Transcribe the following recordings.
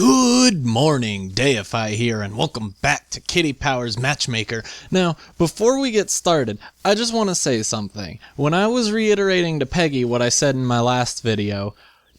Good morning, Deify here, and welcome back to Kitty Powers Matchmaker. Now, before we get started, I just want to say something. When I was reiterating to Peggy what I said in my last video,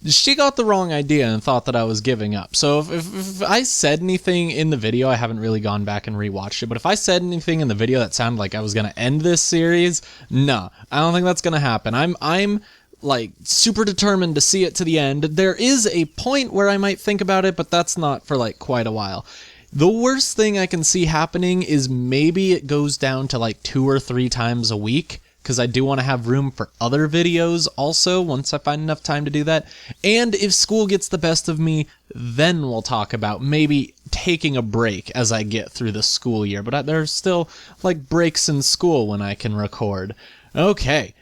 she got the wrong idea and thought that I was giving up. So if I said anything in the video, I haven't really gone back and rewatched it, but if I said anything in the video that sounded like I was going to end this series, no, I don't think that's going to happen. I'm like super determined to see it to the end. There is a point where I might think about it, but that's not for like quite a while. The worst thing I can see happening is maybe it goes down to like 2 or 3 times a week, because I do want to have room for other videos also once I find enough time to do that. And if school gets the best of me, then we'll talk about maybe taking a break as I get through the school year. But there's still like breaks in school when I can record. Okay.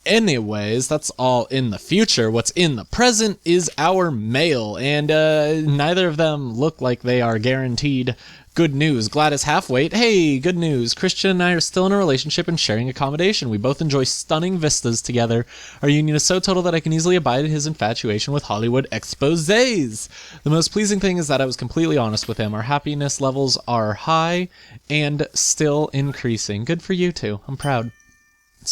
Anyways, that's all in the future. What's in the present is our mail, and neither of them look like they are guaranteed good news. Gladys Halfweight, hey, good news. Christian and I are still in a relationship and sharing accommodation. We both enjoy stunning vistas together. Our union is so total that I can easily abide his infatuation with Hollywood exposés. The most pleasing thing is that I was completely honest with him. Our happiness levels are high and still increasing. Good for you two. I'm proud.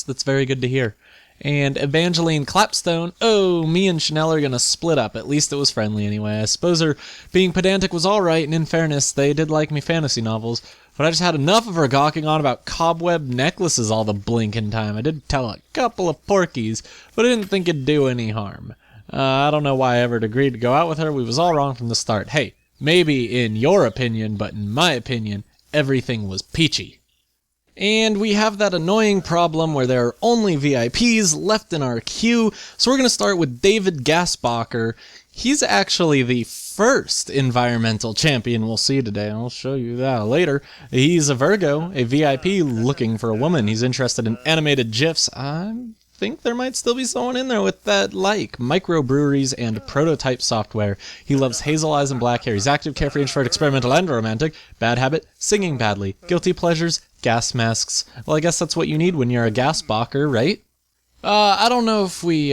That's very good to hear. And Evangeline Clapstone, oh, me and Chanel are gonna split up. At least it was friendly anyway. I suppose her being pedantic was alright, and in fairness, they did like me fantasy novels. But I just had enough of her gawking on about cobweb necklaces all the blinking time. I did tell a couple of porkies, but I didn't think it'd do any harm. I don't know why I ever agreed to go out with her. We was all wrong from the start. Hey, maybe in your opinion, but in my opinion, everything was peachy. And we have that annoying problem where there are only VIPs left in our queue, so we're going to start with David Gasbacher. He's actually the first environmental champion we'll see today. I'll show you that later. He's a Virgo, a VIP looking for a woman. He's interested in animated GIFs. I think there might still be someone in there with that like microbreweries and prototype software. He loves hazel eyes and black hair. He's active, carefree, introvert, experimental, and romantic. Bad habit, singing badly. Guilty pleasures, gas masks. Well, I guess that's what you need when you're a Gasbacher, right? I don't know if we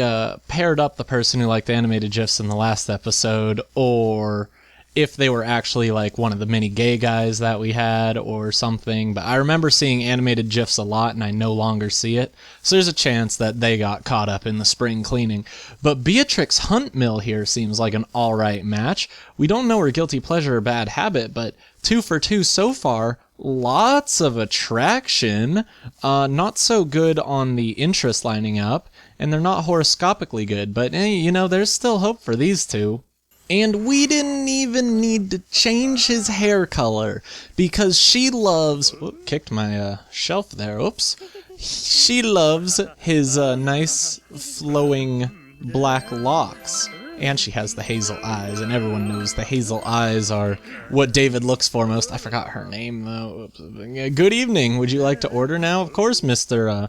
paired up the person who liked the animated GIFs in the last episode, or if they were actually like one of the many gay guys that we had or something, but I remember seeing animated GIFs a lot and I no longer see it, so there's a chance that they got caught up in the spring cleaning. But Beatrix Huntmill here seems like an alright match. We don't know her guilty pleasure or bad habit, but 2 for 2 so far. Lots of attraction, not so good on the interest lining up, and they're not horoscopically good, but you know, there's still hope for these two. And we didn't even need to change his hair color, because she loves... Whoop, kicked my shelf there, oops. She loves his nice flowing black locks. And she has the hazel eyes, and everyone knows the hazel eyes are what David looks for most. I forgot her name, though. Good evening. Would you like to order now? Of course, Mr.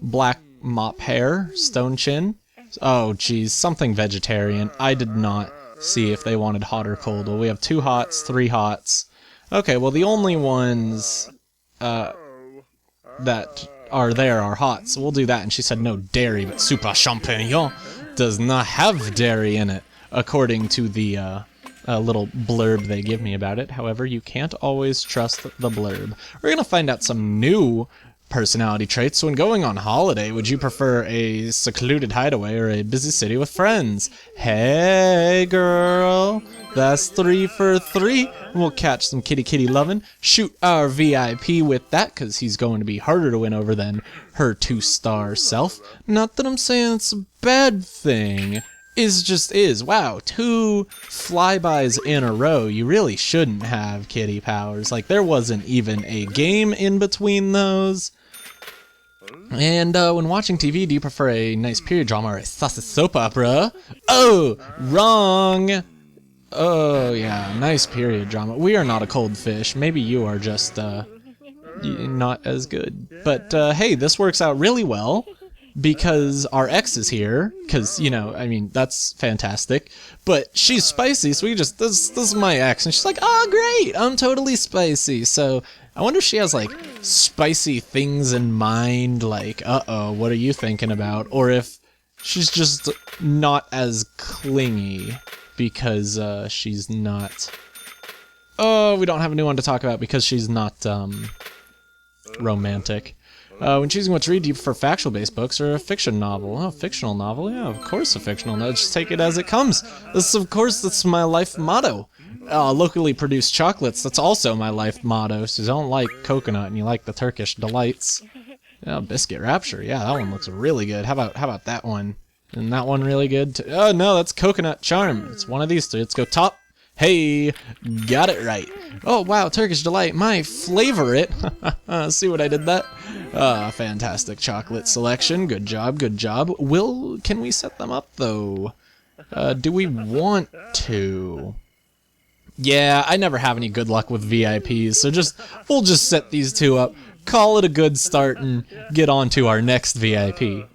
Black Mop Hair, Stone Chin. Oh, geez, something vegetarian. I did not see if they wanted hot or cold. Well, we have 2 hots, 3 hots. Okay, well, the only ones that are there are hot, so we'll do that. And she said no dairy, but Super Champignon does not have dairy in it, according to the little blurb they give me about it. However, you can't always trust the blurb. We're going to find out some new personality traits. So when going on holiday, would you prefer a secluded hideaway or a busy city with friends? Hey, girl, that's 3 for 3. We'll catch some kitty lovin'. Shoot our VIP with that, because he's going to be harder to win over than her 2-star self. Not that I'm saying it's a bad thing. Is. Wow, 2 flybys in a row. You really shouldn't have Kitty Powers. Like, there wasn't even a game in between those. And when watching TV, do you prefer a nice period drama or a sausage soap opera? Oh, wrong. Oh, yeah, nice period drama. We are not a cold fish. Maybe you are just not as good. But hey, this works out really well, because our ex is here, because, you know, I mean, that's fantastic, but she's spicy, so we just, this is my ex, and she's like, oh, great, I'm totally spicy, so I wonder if she has, like, spicy things in mind, like, uh-oh, what are you thinking about, or if she's just not as clingy. because she's not... Oh, we don't have a new one to talk about because she's not romantic. When choosing what to read, do you prefer factual-based books or a fiction novel? Oh, fictional novel? Yeah, of course a fictional novel. Just take it as it comes. That's my life motto. Locally produced chocolates, that's also my life motto. So you don't like coconut and you like the Turkish delights. Oh, Biscuit Rapture. Yeah, that one looks really good. How about that one? Isn't that one really good? Oh, no, that's Coconut Charm. It's one of these three. Let's go top. Hey, got it right. Oh, wow, Turkish Delight, my favorite. See what I did that? Fantastic chocolate selection. Good job, good job. Can we set them up, though? Do we want to? Yeah, I never have any good luck with VIPs, so we'll just set these two up, call it a good start, and get on to our next VIP.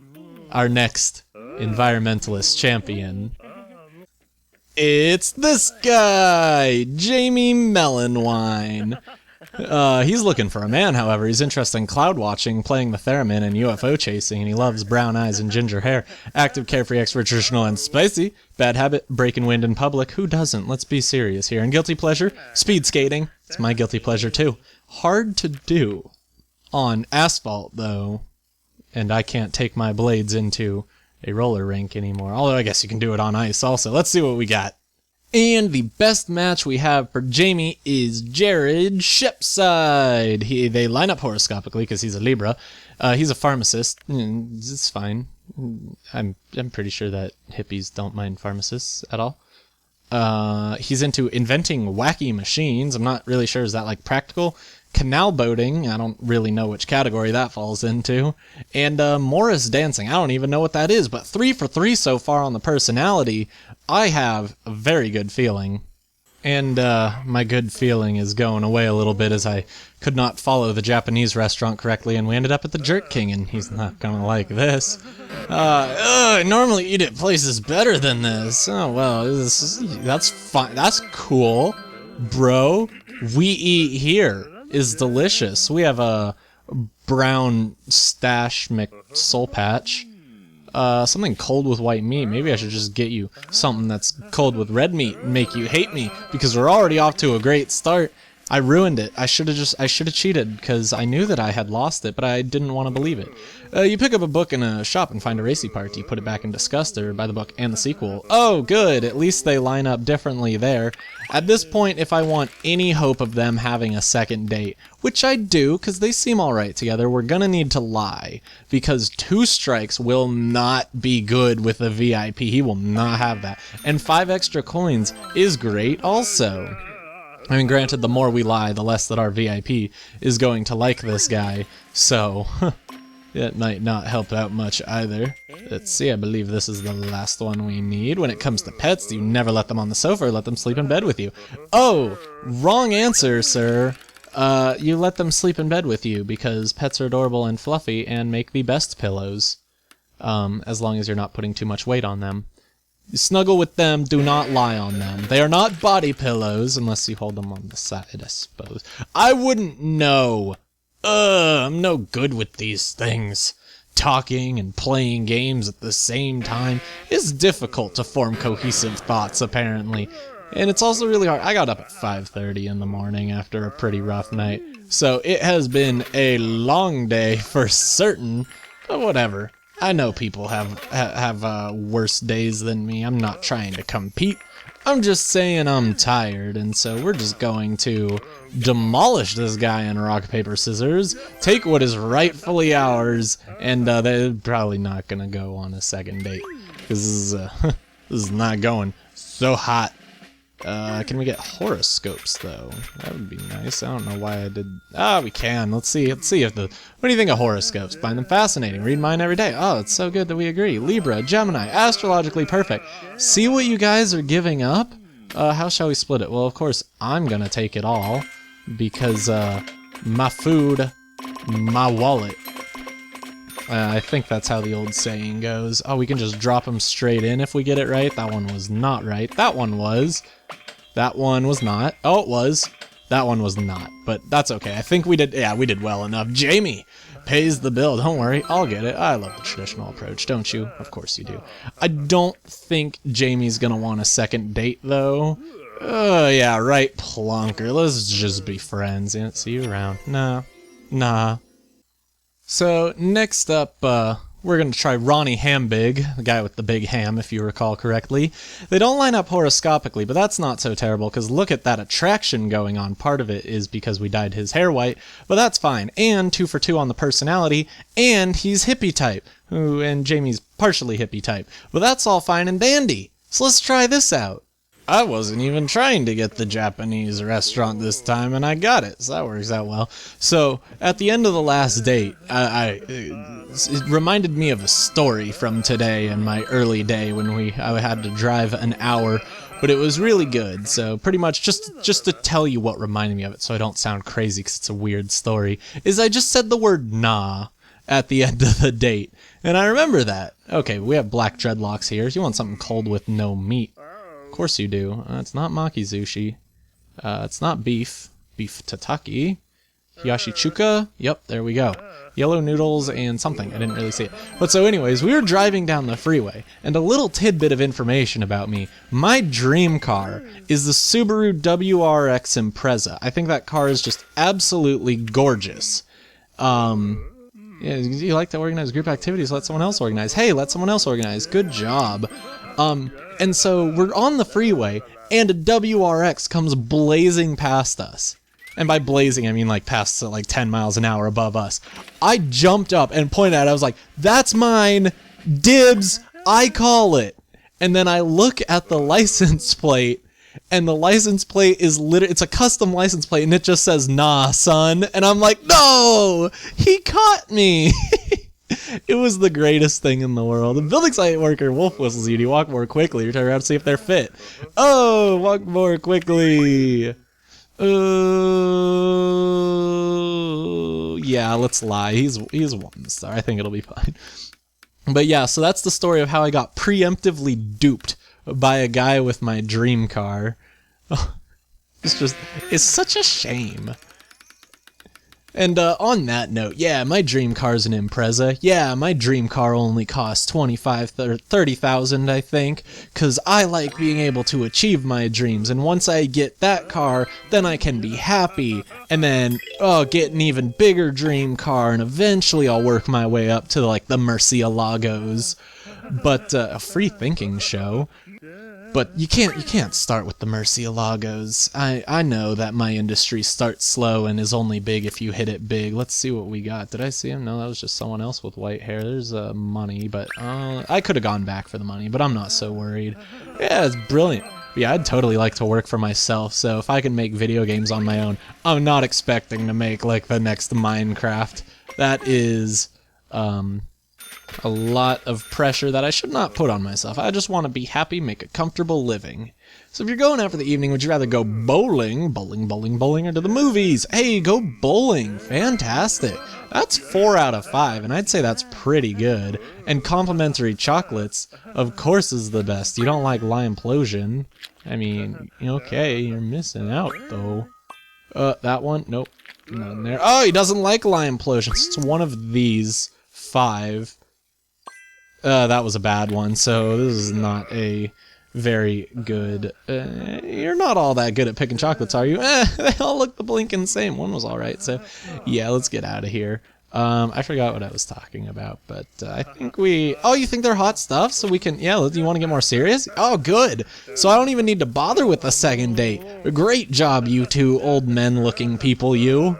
Our next environmentalist champion. It's this guy, Jamie Melonwine. He's looking for a man, however. He's interested in cloud watching, playing the theremin, and UFO chasing, and he loves brown eyes and ginger hair. Active, carefree, extra traditional, and spicy. Bad habit, breaking wind in public. Who doesn't? Let's be serious here. And guilty pleasure, speed skating. It's my guilty pleasure, too. Hard to do on asphalt, though. And I can't take my blades into a roller rink anymore. Although I guess you can do it on ice also. Let's see what we got. And the best match we have for Jamie is Jared Shipside. They line up horoscopically because he's a Libra. He's a pharmacist. It's fine. I'm pretty sure that hippies don't mind pharmacists at all. He's into inventing wacky machines. I'm not really sure. Is that like practical? Canal boating, I don't really know which category that falls into. And Morris dancing, I don't even know what that is, but 3 for 3 so far on the personality. I have a very good feeling. And my good feeling is going away a little bit as I could not follow the Japanese restaurant correctly and we ended up at the Jerk King and he's not gonna like this. I normally eat at places better than this. Oh well, that's fine. That's cool, bro. We eat here. Is delicious. We have a brown stash soul patch. Something cold with white meat. Maybe I should just get you something that's cold with red meat and make you hate me because we're already off to a great start. I ruined it. I should have cheated because I knew that I had lost it, but I didn't want to believe it. You pick up a book in a shop and find a racy part. You put it back in disgust or buy the book and the sequel. Oh, good. At least they line up differently there. At this point, if I want any hope of them having a second date, which I do because they seem alright together, we're gonna need to lie because 2 strikes will not be good with a VIP. He will not have that. And 5 extra coins is great also. I mean, granted, the more we lie, the less that our VIP is going to like this guy, so it might not help out much either. Let's see, I believe this is the last one we need. When it comes to pets, you never let them on the sofa or let them sleep in bed with you. Oh, wrong answer, sir. You let them sleep in bed with you because pets are adorable and fluffy and make the best pillows, as long as you're not putting too much weight on them. You snuggle with them, do not lie on them. They are not body pillows, unless you hold them on the side, I suppose. I wouldn't know. I'm no good with these things. Talking and playing games at the same time is difficult to form cohesive thoughts, apparently. And it's also really hard. I got up at 5:30 in the morning after a pretty rough night. So it has been a long day for certain, but whatever. I know people have worse days than me. I'm not trying to compete. I'm just saying I'm tired, and so we're just going to demolish this guy in rock, paper, scissors, take what is rightfully ours, and they're probably not going to go on a second date, because this is not going so hot. Can we get horoscopes, though? That would be nice. I don't know why I did... we can. Let's see if the... What do you think of horoscopes? Find them fascinating. Read mine every day. Oh, it's so good that we agree. Libra, Gemini, astrologically perfect. See what you guys are giving up? How shall we split it? Well, of course, I'm gonna take it all. Because, my food, my wallet. I think that's how the old saying goes. Oh, we can just drop them straight in if we get it right. That one was not right. That one was. That one was not. Oh, it was. That one was not. But that's okay. I think we did. Yeah, we did well enough. Jamie, pays the bill. Don't worry, I'll get it. I love the traditional approach, don't you? Of course you do. I don't think Jamie's gonna want a second date, though. Yeah, right, plonker. Let's just be friends. Yeah, see you around. Nah. So, next up, we're going to try Ronny Hambig, the guy with the big ham, if you recall correctly. They don't line up horoscopically, but that's not so terrible, because look at that attraction going on. Part of it is because we dyed his hair white, but that's fine. And 2 for 2 on the personality, and he's hippie type. Ooh, and Jamie's partially hippie type. But that's all fine and dandy. So let's try this out. I wasn't even trying to get the Japanese restaurant this time, and I got it, so that works out well. So, at the end of the last date, it reminded me of a story from today in my early day when I had to drive an hour, but it was really good. So, pretty much, just to tell you what reminded me of it, so I don't sound crazy because it's a weird story, is I just said the word nah at the end of the date, and I remember that. Okay, we have black dreadlocks here. You want something cold with no meat. Of course you do. It's not makizushi. It's not beef. Beef tataki. Yashichuka. Yep, there we go. Yellow noodles and something. I didn't really see it. But so anyways, we were driving down the freeway, and a little tidbit of information about me. My dream car is the Subaru WRX Impreza. I think that car is just absolutely gorgeous. Yeah, you like to organize group activities, let someone else organize. Hey, let someone else organize. Good job. And so we're on the freeway, and a WRX comes blazing past us. And by blazing, I mean like past like 10 miles an hour above us. I jumped up and pointed at it. I was like, that's mine. Dibs. I call it. And then I look at the license plate, and the license plate is it's a custom license plate, and it just says, nah, son. And I'm like, no, he caught me. It was the greatest thing in the world. The building site worker wolf whistles you. Do you walk more quickly? You turn around to see if they're fit. Oh, walk more quickly. Yeah, let's lie. He's 1 star. I think it'll be fine. But yeah, so that's the story of how I got preemptively duped by a guy with my dream car. It's such a shame. And on that note, yeah, my dream car's an Impreza. Yeah, my dream car only costs $25,000 or $30,000, I think, because I like being able to achieve my dreams. And once I get that car, then I can be happy. And then, get an even bigger dream car, and eventually I'll work my way up to, like, the Murcielagos. But a free thinking show. But you can't start with the Murcielagos. I know that my industry starts slow and is only big if you hit it big. Let's see what we got. Did I see him? No, that was just someone else with white hair. There's money, but I could have gone back for the money, but I'm not so worried. Yeah, it's brilliant. Yeah, I'd totally like to work for myself, so if I can make video games on my own, I'm not expecting to make, like, the next Minecraft. That is, a lot of pressure that I should not put on myself. I just want to be happy, make a comfortable living. So if you're going out for the evening, would you rather go bowling, or to the movies? Hey, go bowling. Fantastic. That's 4 out of 5, and I'd say that's pretty good. And complimentary chocolates, of course, is the best. You don't like Limplosion. I mean, okay, you're missing out, though. That one? Nope. None there. Oh, he doesn't like Limplosion. It's one of these 5. That was a bad one, so this is not a very good... you're not all that good at picking chocolates, are you? They all look the blinking same. One was alright, so yeah, let's get out of here. I forgot what I was talking about, but I think we... Oh, you think they're hot stuff? So we can... Yeah, you want to get more serious? Oh, good! So I don't even need to bother with the second date. Great job, you two old men-looking people, you.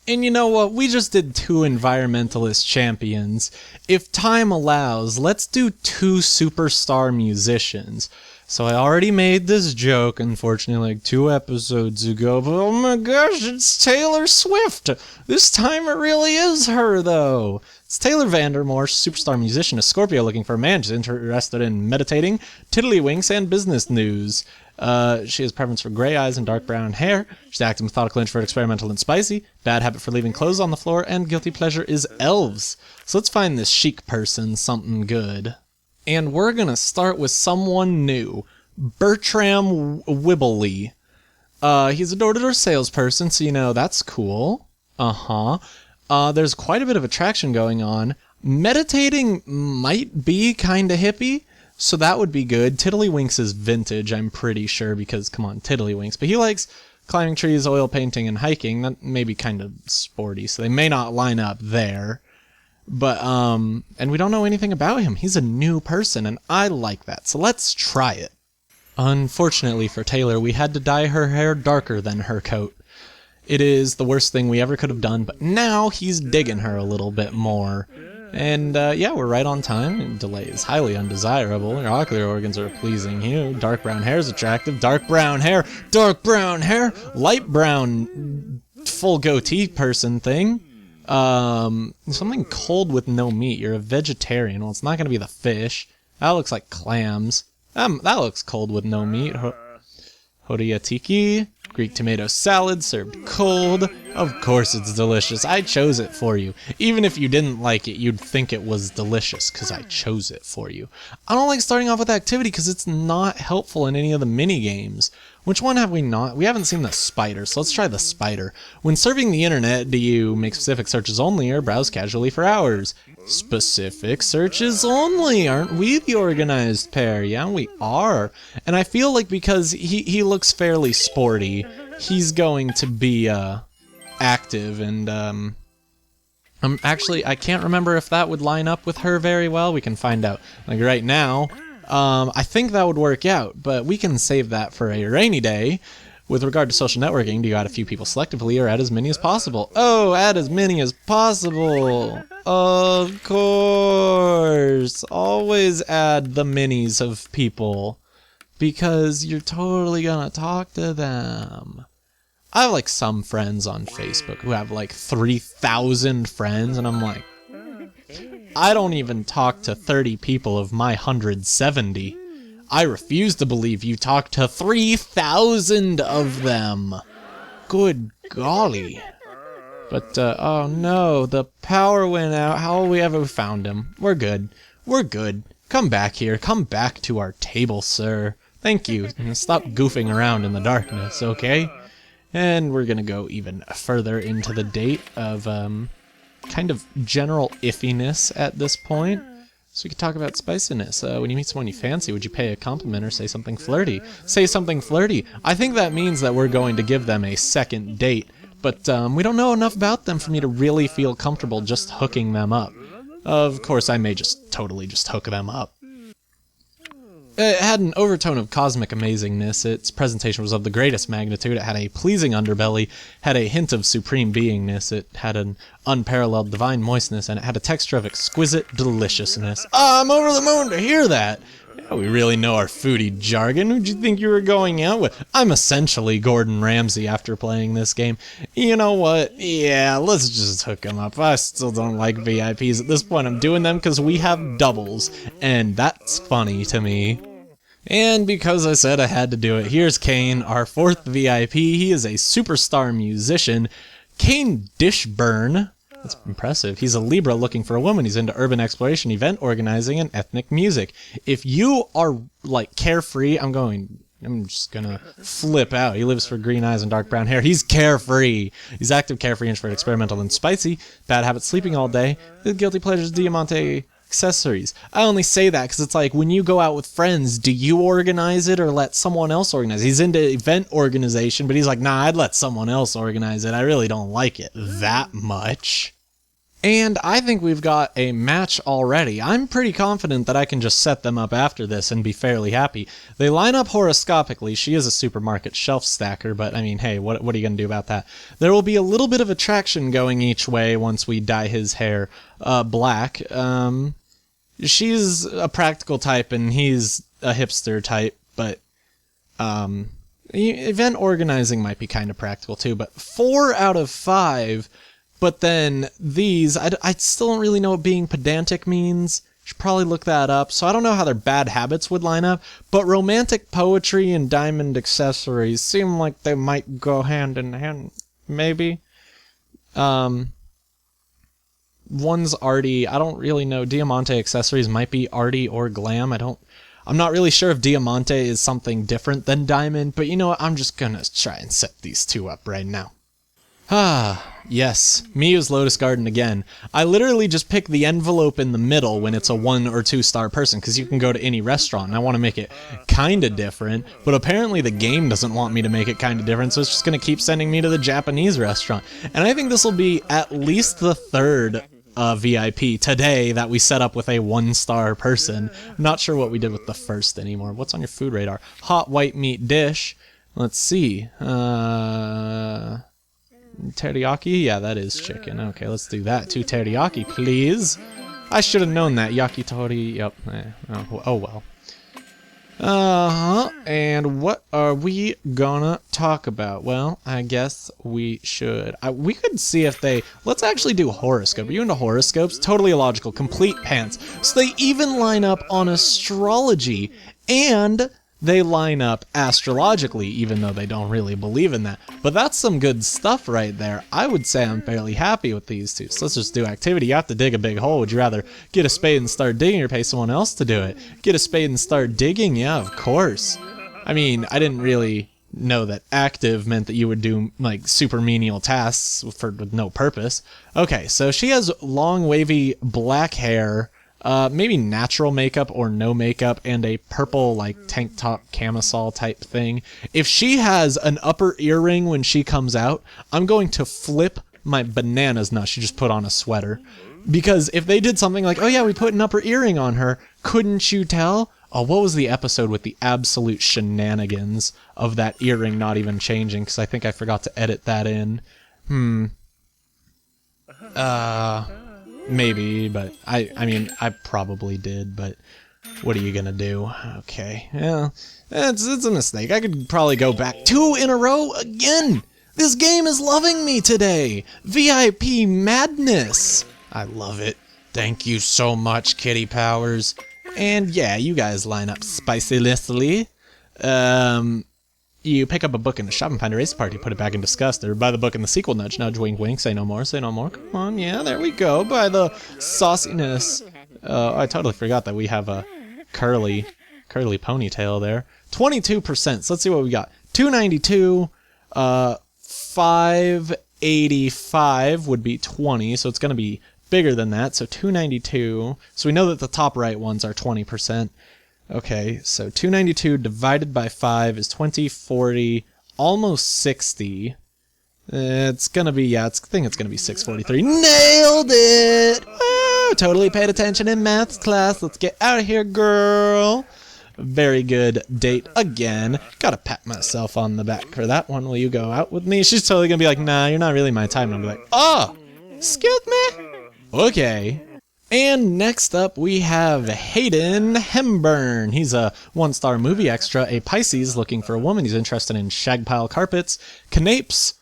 And you know what, we just did 2 environmentalist champions. If time allows, let's do 2 superstar musicians. So I already made this joke, unfortunately, like 2 episodes ago, but oh my gosh, it's Taylor Swift! This time it really is her, though! It's Taylor Vandermoor, superstar musician, a Scorpio looking for a man. She's interested in meditating, tiddlywinks, and business news. She has preference for gray eyes and dark brown hair. She's active, methodical, introvert, experimental, and spicy. Bad habit for leaving clothes on the floor, and guilty pleasure is elves. So let's find this chic person something good. And we're gonna start with someone new. Bertram Wibbley. He's a door-to-door salesperson, so that's cool. There's quite a bit of attraction going on. Meditating might be kinda hippie, so that would be good. Tiddlywinks is vintage, I'm pretty sure, because, come on, Tiddlywinks. But he likes climbing trees, oil painting, and hiking. That may be kind of sporty, so they may not line up there. But, and we don't know anything about him. He's a new person, and I like that, so let's try it. Unfortunately for Taylor, we had to dye her hair darker than her coat. It is the worst thing we ever could have done, but now he's digging her a little bit more. And, yeah, we're right on time. Delay is highly undesirable. Your ocular organs are a pleasing hue. Dark brown hair is attractive. Dark brown hair! Dark brown hair! Light brown full goatee person thing. Something cold with no meat. You're a vegetarian. Well, it's not going to be the fish. That looks like clams. That looks cold with no meat. Horiyatiki. Greek tomato salad served cold. Of course it's delicious. I chose it for you. Even if you didn't like it, you'd think it was delicious because I chose it for you. I don't like starting off with activity because it's not helpful in any of the mini games. Which one have we not? We haven't seen the spider, so let's try the spider. When surfing the internet, do you make specific searches only or browse casually for hours? Specific searches only. Aren't we the organized pair? Yeah, we are. And I feel like because he looks fairly sporty, he's going to be active, and actually, I can't remember if that would line up with her very well. We can find out. Like right now, I think that would work out, but we can save that for a rainy day. With regard to social networking, do you add a few people selectively or add as many as possible? Oh, add as many as possible. Of course. Always add the minis of people because you're totally gonna talk to them. I have like some friends on Facebook who have like 3,000 friends, and I'm like, I don't even talk to 30 people of my 170. I refuse to believe you talk to 3,000 of them. Good golly. But, oh no, the power went out. How will we ever found him? We're good. We're good. Come back here. Come back to our table, sir. Thank you. And stop goofing around in the darkness, okay? And we're gonna go even further into the date of, kind of general iffiness at this point. So we could talk about spiciness. When you meet someone you fancy, would you pay a compliment or say something flirty? Say something flirty. I think that means that we're going to give them a second date. But we don't know enough about them for me to really feel comfortable just hooking them up. Of course, I may just totally just hook them up. It had an overtone of cosmic amazingness. Its presentation was of the greatest magnitude. It had a pleasing underbelly, had a hint of supreme beingness. It had an unparalleled divine moistness, and it had a texture of exquisite deliciousness. I'm over the moon to hear that! Yeah, we really know our foodie jargon. Who'd you think you were going out with? I'm essentially Gordon Ramsay after playing this game. You know what? Yeah, let's just hook them up. I still don't like VIPs at this point. I'm doing them because we have doubles, and that's funny to me. And because I said I had to do it, here's Kane, our fourth VIP. He is a superstar musician. Kane Dishburn. That's impressive. He's a Libra looking for a woman. He's into urban exploration, event organizing, and ethnic music. If you are, like, carefree, I'm just gonna flip out. He lives for green eyes and dark brown hair. He's carefree. He's active, carefree, introvert, experimental, and spicy. Bad habits, sleeping all day. His guilty pleasures, Diamante accessories. I only say that because it's like, when you go out with friends, do you organize it or let someone else organize it? He's into event organization, but he's like, nah, I'd let someone else organize it. I really don't like it that much. And I think we've got a match already. I'm pretty confident that I can just set them up after this and be fairly happy. They line up horoscopically. She is a supermarket shelf stacker, but I mean, hey, what are you going to do about that? There will be a little bit of attraction going each way once we dye his hair black. She's a practical type and he's a hipster type, but event organizing might be kind of practical too. But 4 out of 5. But then these, I still don't really know what being pedantic means. Should probably look that up. So I don't know how their bad habits would line up. But romantic poetry and diamond accessories seem like they might go hand in hand. Maybe. One's arty. I don't really know. Diamante accessories might be arty or glam. I'm not really sure if Diamante is something different than diamond. But you know what? I'm just gonna try and set these two up right now. Yes, Miu's Lotus Garden again. I literally just pick the envelope in the middle when it's a 1 or 2 star person, because you can go to any restaurant, and I want to make it kind of different, but apparently the game doesn't want me to make it kind of different, so it's just going to keep sending me to the Japanese restaurant. And I think this will be at least the 3rd VIP today that we set up with a 1-star person. I'm not sure what we did with the 1st anymore. What's on your food radar? Hot white meat dish. Let's see. Teriyaki? Yeah, that is chicken. Okay, let's do that. 2 teriyaki, please. I should have known that. Yakitori. Yep. Oh well. And what are we gonna talk about? Well, I guess we should. We could see if they... Let's actually do horoscope. Are you into horoscopes? Totally illogical. Complete pants. So they even line up on astrology. And... they line up astrologically, even though they don't really believe in that. But that's some good stuff right there. I would say I'm fairly happy with these two. So let's just do activity. You have to dig a big hole. Would you rather get a spade and start digging or pay someone else to do it? Get a spade and start digging? Yeah, of course. I mean, I didn't really know that active meant that you would do, like, super menial tasks with no purpose. Okay, so she has long, wavy black hair. Maybe natural makeup or no makeup, and a purple, like, tank top camisole type thing. If she has an upper earring when she comes out, I'm going to flip my bananas. No, she just put on a sweater. Because if they did something like, oh yeah, we put an upper earring on her, couldn't you tell? Oh, what was the episode with the absolute shenanigans of that earring not even changing? Because I think I forgot to edit that in. Maybe, but I mean, I probably did, but what are you gonna do? Okay, yeah, it's a mistake. I could probably go back 2 in a row again. This game is loving me today. VIP madness. I love it. Thank you so much, Kitty Powers. And yeah, you guys line up spicy-lessly. You pick up a book in the shop and find a race party, put it back in disgust, or buy the book in the sequel, nudge, nudge, wink, wink, say no more, say no more. Come on, yeah, there we go, by the sauciness. I totally forgot that we have a curly ponytail there. 22%, so let's see what we got. 292, 585 would be 20, so it's going to be bigger than that, so 292. So we know that the top right ones are 20%. Okay, so 292 divided by 5 is 20, 40, almost 60. It's gonna be, yeah, I think it's gonna be 643. Nailed it! Woo! Totally paid attention in math class. Let's get out of here, girl. Very good date again. Gotta pat myself on the back for that one. Will you go out with me? She's totally gonna be like, nah, you're not really my type. And I'm gonna be like, oh, excuse me? Okay. And next up, we have Hayden Hemburn. He's a 1-star movie extra, a Pisces looking for a woman. He's interested in shag pile carpets, canapes,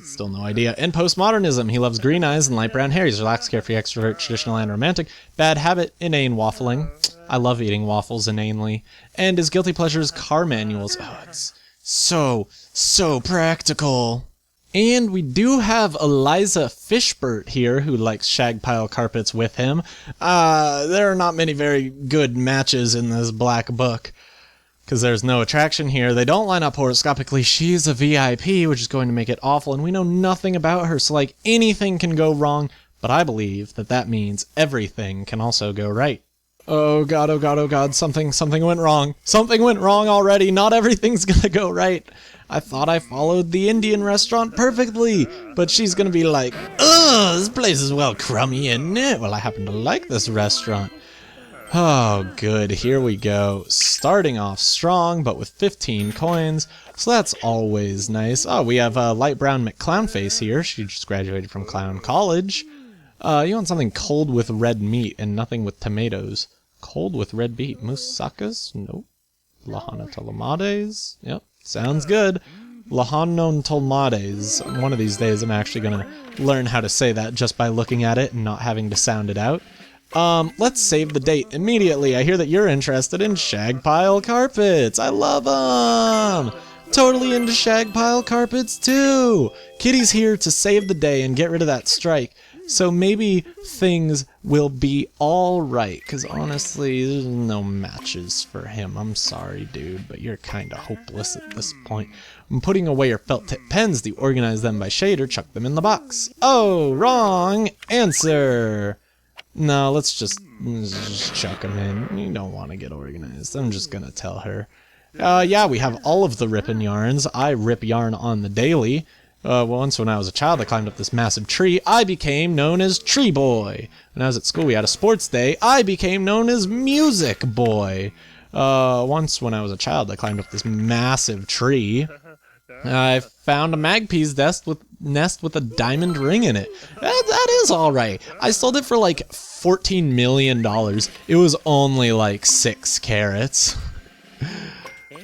still no idea, and postmodernism. He loves green eyes and light brown hair. He's relaxed, carefree, extrovert, traditional, and romantic. Bad habit, inane waffling. I love eating waffles inanely. And his guilty pleasure is car manuals. Oh, it's so practical. And we do have Eliza Fishbert here, who likes shag pile carpets with him. There are not many very good matches in this black book, because there's no attraction here. They don't line up horoscopically. She's a VIP, which is going to make it awful, and we know nothing about her, so like anything can go wrong, but I believe that that means everything can also go right. Oh god, oh god, oh god, something went wrong. Something went wrong already. Not everything's gonna go right. I thought I followed the Indian restaurant perfectly, but she's gonna be like, ugh, this place is well crummy, isn't it? Well, I happen to like this restaurant. Oh, good, here we go. Starting off strong, but with 15 coins, so that's always nice. Oh, we have light brown McClownface here. She just graduated from Clown College. You want something cold with red meat and nothing with tomatoes. Cold with red meat. Moussakas? Nope. Lahana Tolmades? Yep. Sounds good. Lahanon Tolmades. One of these days I'm actually going to learn how to say that just by looking at it and not having to sound it out. Let's save the date immediately. I hear that you're interested in shag pile carpets. I love them. Totally into shag pile carpets too. Kitty's here to save the day and get rid of that strike. So maybe things will be alright, because honestly, there's no matches for him. I'm sorry, dude, but you're kinda hopeless at this point. When putting away your felt tip pens, do you organize them by shade or chuck them in the box? Oh, wrong answer! No, let's just chuck them in. You don't want to get organized. I'm just gonna tell her. Yeah, we have all of the ripping yarns. I rip yarn on the daily. Once when I was a child, I climbed up this massive tree. I became known as Tree Boy. When I was at school, we had a sports day. I became known as Music Boy. Once when I was a child, I climbed up this massive tree. I found a magpie's nest with a diamond ring in it. That is alright. I sold it for like $14 million. It was only like 6 carats.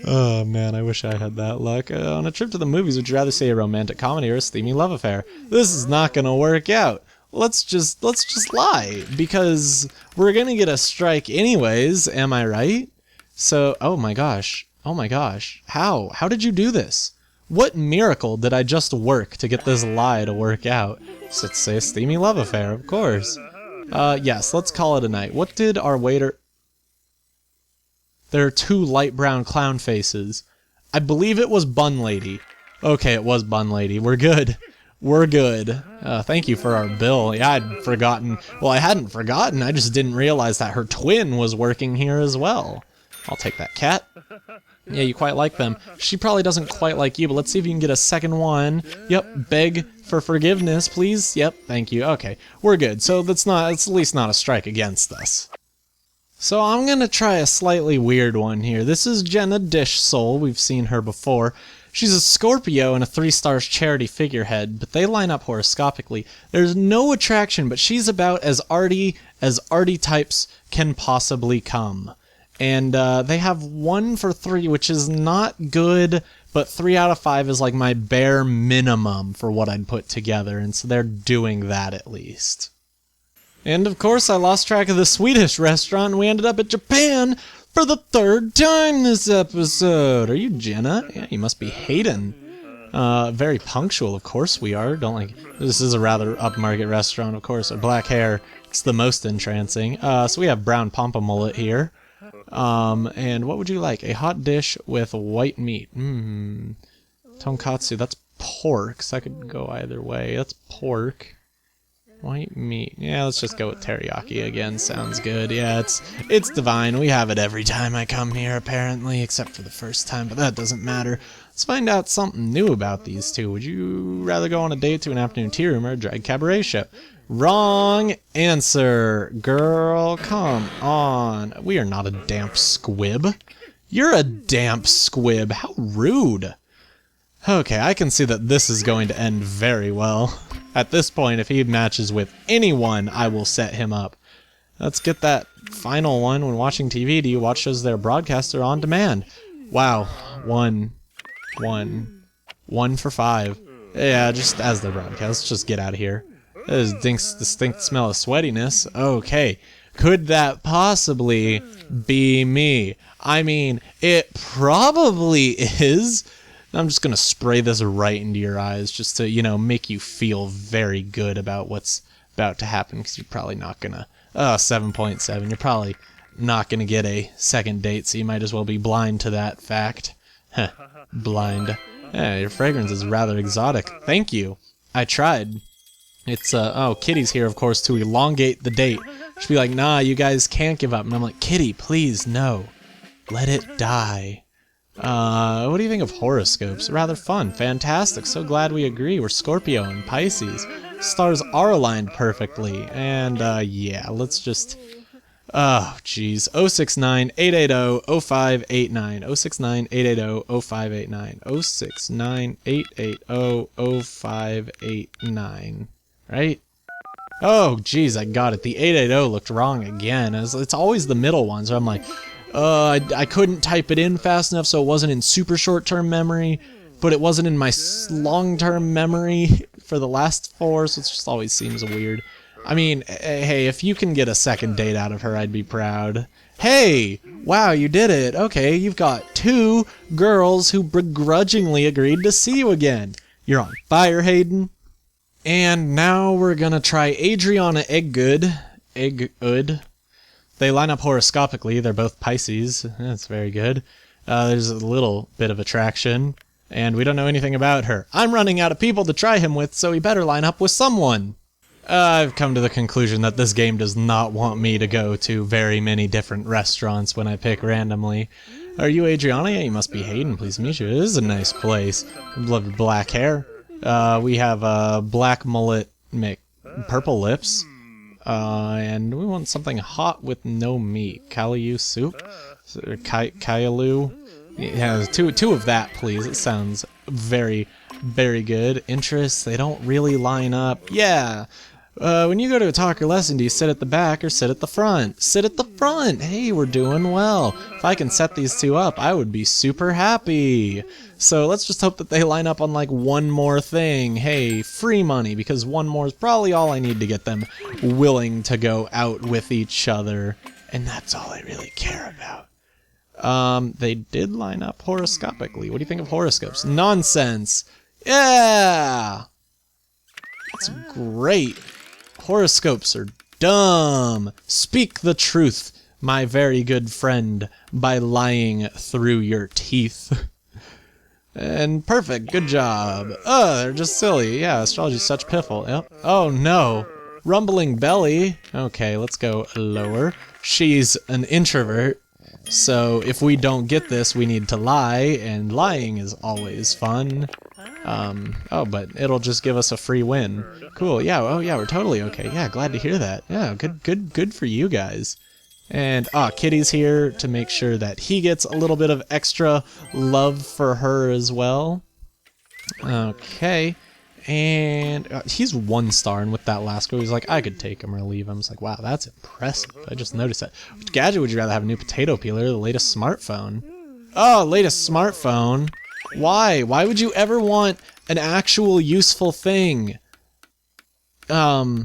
Oh man, I wish I had that luck. On a trip to the movies, would you rather see a romantic comedy or a steamy love affair? This is not gonna work out. Let's just lie, because we're gonna get a strike anyways, am I right? So, oh my gosh. How did you do this? What miracle did I just work to get this lie to work out? So let's say a steamy love affair, of course. Yes, let's call it a night. What did our waiter... There are 2 light brown clown faces. I believe it was Bun Lady. Okay, it was Bun Lady. We're good. We're good. Thank you for our bill. Yeah, I'd forgotten. Well, I hadn't forgotten. I just didn't realize that her twin was working here as well. I'll take that cat. Yeah, you quite like them. She probably doesn't quite like you, but let's see if you can get a second one. Yep, beg for forgiveness, please. Yep, thank you. Okay, we're good. So it's at least not a strike against us. So I'm going to try a slightly weird one here. This is Jenna Dish Soul. We've seen her before. She's a Scorpio and a 3-star charity figurehead, but they line up horoscopically. There's no attraction, but she's about as arty types can possibly come. And they have 1 for 3, which is not good, but 3 out of 5 is like my bare minimum for what I'd put together, and so they're doing that at least. And of course I lost track of the Swedish restaurant and we ended up at Japan for the 3rd time this episode. Are you Jenna? Yeah, you must be Hayden. Very punctual, of course we are. This is a rather upmarket restaurant, of course. Our black hair, it's the most entrancing. So we have brown pampa mullet here. And what would you like? A hot dish with white meat. Tonkatsu, that's pork, so I could go either way. That's pork. White meat. Yeah, let's just go with teriyaki again. Sounds good. Yeah, it's divine. We have it every time I come here, apparently, except for the first time, but that doesn't matter. Let's find out something new about these 2. Would you rather go on a date to an afternoon tea room or a drag cabaret show? Wrong answer. Girl, come on. We are not a damp squib. You're a damp squib. How rude. Okay, I can see that this is going to end very well. At this point, if he matches with anyone, I will set him up. Let's get that final one. When watching TV, do you watch shows that are broadcast or on demand? Wow. 1 for 5. Yeah, just as they're broadcast. Let's just get out of here. There's distinct smell of sweatiness. Okay. Could that possibly be me? I mean, it probably is. I'm just going to spray this right into your eyes just to, you know, make you feel very good about what's about to happen, because you're probably not going to... 7.7. You're probably not going to get a second date, so you might as well be blind to that fact. Heh, blind. Yeah, your fragrance is rather exotic. Thank you. I tried. It's, Kitty's here, of course, to elongate the date. She'd be like, nah, you guys can't give up. And I'm like, Kitty, please, no. Let it die. What do you think of horoscopes? Rather fun. Fantastic. So glad we agree. We're Scorpio and Pisces. Stars are aligned perfectly. And, yeah, let's just... Oh, jeez. 069-880-0589. 069-880-0589. 069-880-0589. Right? Oh, jeez, I got it. The 880 looked wrong again. It's always the middle ones where I'm like... I couldn't type it in fast enough, so it wasn't in super short-term memory, but it wasn't in my long-term memory for the last 4, so it just always seems weird. I mean, hey, if you can get a second date out of her, I'd be proud. Hey! Wow, you did it! Okay, you've got 2 girls who begrudgingly agreed to see you again. You're on fire, Hayden. And now we're gonna try Adriana Egggood. They line up horoscopically. They're both Pisces. That's very good. There's a little bit of attraction, and we don't know anything about her. I'm running out of people to try him with, so he better line up with someone. I've come to the conclusion that this game does not want me to go to very many different restaurants when I pick randomly. Are you Adriana? Yeah, you must be Hayden. Pleased to meet you. It is a nice place. Love your black hair. We have black mullet, purple lips. And we want something hot with no meat. Callaloo soup? Callaloo? Yeah, two of that, please. It sounds very, very good. Interests, they don't really line up. Yeah! When you go to a talk or lesson, do you sit at the back or sit at the front? Sit at the front! Hey, we're doing well. If I can set these two up, I would be super happy. So let's just hope that they line up on like one more thing. Hey, free money, because one more is probably all I need to get them willing to go out with each other. And that's all I really care about. They did line up horoscopically. What do you think of horoscopes? Nonsense! Yeah! It's great. Horoscopes are dumb. Speak the truth, my very good friend, by lying through your teeth. And perfect, good job. They're just silly. Yeah, astrology's such piffle. Yep. Oh no. Rumbling belly. Okay, let's go lower. She's an introvert. So if we don't get this, we need to lie, and lying is always fun. Oh, but it'll just give us a free win. Cool, yeah, oh yeah, we're totally okay. Yeah, glad to hear that. Yeah, good for you guys. And, Kitty's here to make sure that he gets a little bit of extra love for her as well. Okay. And he's 1 star, and with that last go, he's like, I could take him or leave him. It's like, wow, that's impressive. I just noticed that. Which gadget would you rather have? A new potato peeler or the latest smartphone? Oh, latest smartphone? Why? Why would you ever want an actual useful thing? Well,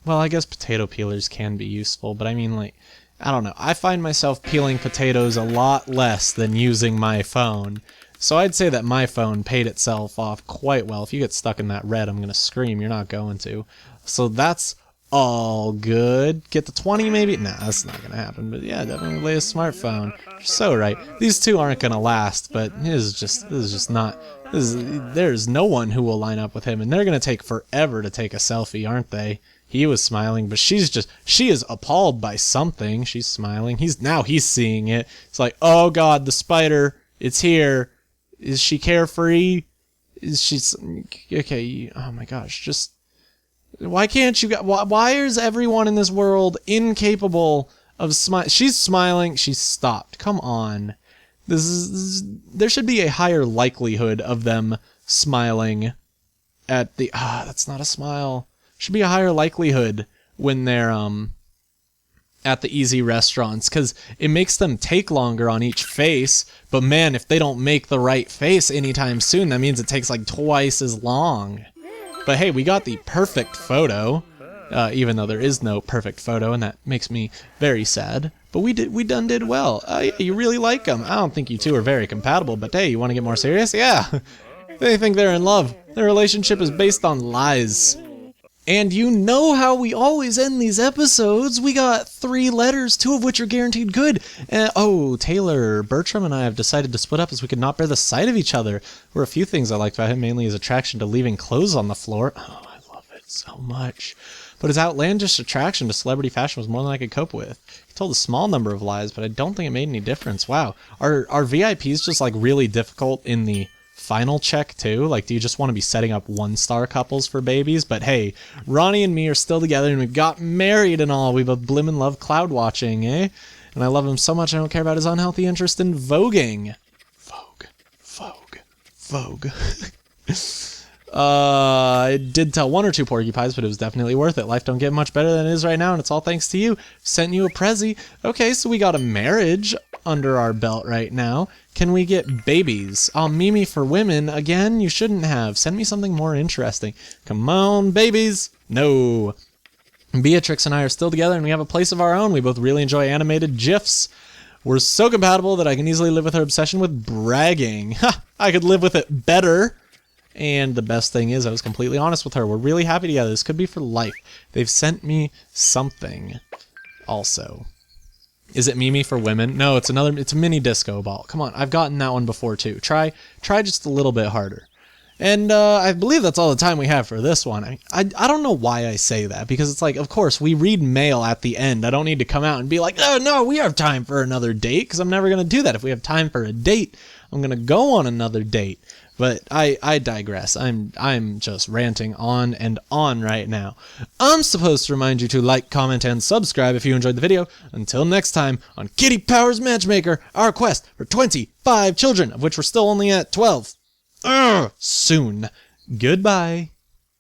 I guess potato peelers can be useful, but I mean, like, I don't know. I find myself peeling potatoes a lot less than using my phone. So I'd say that my phone paid itself off quite well. If you get stuck in that red, I'm going to scream. You're not going to. So that's all good. Get the 20 maybe? Nah, that's not going to happen. But yeah, definitely the latest smartphone. You're so right. These two aren't going to last, but this is just not... there's no one who will line up with him, and they're going to take forever to take a selfie, aren't they? He was smiling, but she is appalled by something. She's smiling. He's seeing it. It's like, oh god, the spider, it's here. Is she carefree? Is she... Okay, oh my gosh, just... Why can't you... Why is everyone in this world incapable of smiling? She's smiling, she's stopped. Come on. There should be a higher likelihood of them smiling at the... that's not a smile. Should be a higher likelihood when they're, at the easy restaurants, because it makes them take longer on each face. But man, if they don't make the right face anytime soon, that means it takes like twice as long. But hey, we got the perfect photo, even though there is no perfect photo, and that makes me very sad. But we did well. Yeah, you really like them. I don't think you two are very compatible, but hey, you want to get more serious? Yeah, they think they're in love. Their relationship is based on lies. And you know how we always end these episodes. We got 3 letters, 2 of which are guaranteed good. Oh, Taylor, Bertram and I have decided to split up as we could not bear the sight of each other. There were a few things I liked about him, mainly his attraction to leaving clothes on the floor. Oh, I love it so much. But his outlandish attraction to celebrity fashion was more than I could cope with. He told a small number of lies, but I don't think it made any difference. Wow. Are VIPs just like really difficult in the final check too? Like, do you just want to be setting up 1-star couples for babies? But hey, Ronny and me are still together and we've got married and all. We both blimmin' love cloud watching, eh? And I love him so much I don't care about his unhealthy interest in voguing. Vogue. I did tell 1 or 2 porcupines, but it was definitely worth it. Life don't get much better than it is right now, and it's all thanks to you. Sent you a prezi. Okay, so we got a marriage under our belt right now. Can we get babies? Oh, Mimi for women. Again, you shouldn't have. Send me something more interesting. Come on, babies. No. Beatrix and I are still together, and we have a place of our own. We both really enjoy animated GIFs. We're so compatible that I can easily live with her obsession with bragging. Ha! I could live with it better. And the best thing is I was completely honest with her. We're really happy together. This could be for life. They've sent me something also. Is it Mimi for women? No, it's a mini disco ball. Come on, I've gotten that one before too. Try just a little bit harder. And I believe that's all the time we have for this one. I don't know why I say that, because it's like, of course, we read mail at the end. I don't need to come out and be like, oh, no, we have time for another date, because I'm never going to do that. If we have time for a date, I'm going to go on another date. But I digress. I'm just ranting on and on right now. I'm supposed to remind you to like, comment, and subscribe if you enjoyed the video. Until next time on Kitty Powers Matchmaker, our quest for 25 children, of which we're still only at 12. Soon. Goodbye.